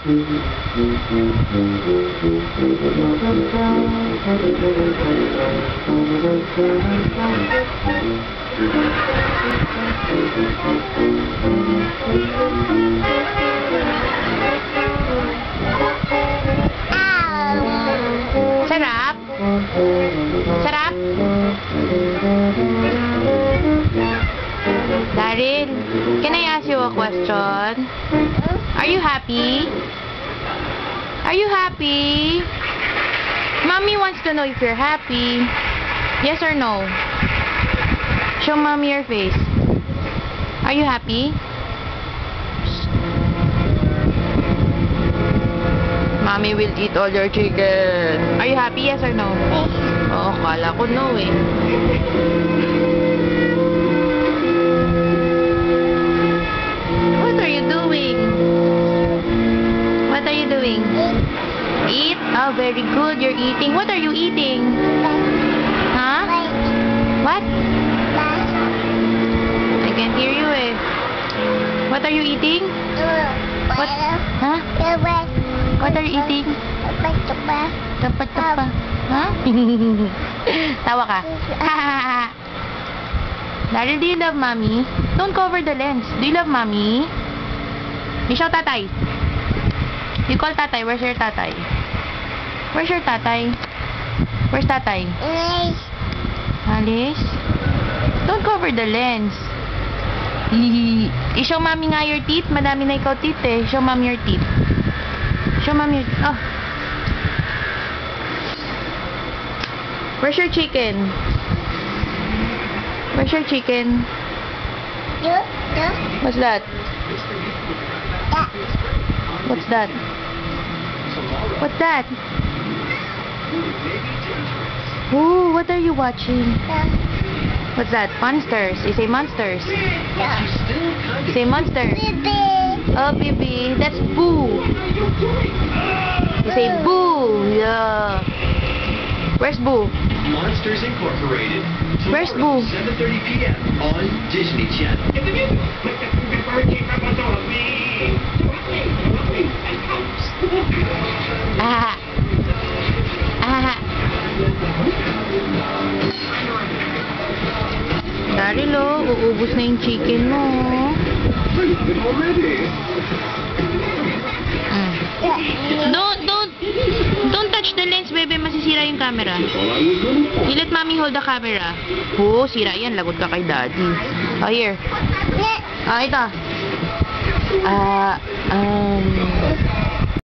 Sarap? Sarap? Daryl, can I ask you a question? Are you happy? Are you happy? Mommy wants to know if you're happy. Yes or no? Show mommy your face. Are you happy? Mommy will eat all your chicken. Are you happy? Yes or no? Oo, kala ko no eh. What are you doing? What are you doing? Eat? Oh, very good. You're eating. What are you eating? Huh? What? I can't hear you eh. What are you eating? What? Huh? What are you eating? Tapa. Huh? Tawa ka. Daryl, do you love mommy? Don't cover the lens. Do you love mommy? You shout tatay. You call tatay. Where's your tatay? Where's your tatay? Where's tatay? Alice? Don't cover the lens. I-show mommy nga your teeth. Madami na ikaw teeth eh. Show mommy your teeth. Show mommy your teeth. Oh. Where's your chicken? Where's your chicken? What's that? What's that? What's that? Ooh, what are you watching? What's that? Monsters. You say monsters. You say monsters. Oh, baby. That's boo. You say boo. Yeah. Where's Boo? Monsters Incorporated. Where's Boo? 7:30 p.m. on Disney Channel. Ah. Ah. Daryl, oh, uubos na yung chicken mo. Don't touch the lens, baby. Masisira yung camera. You let mommy hold the camera. Oh, sira yan. Lagot ka kay daddy. Oh, here. Ah, ito.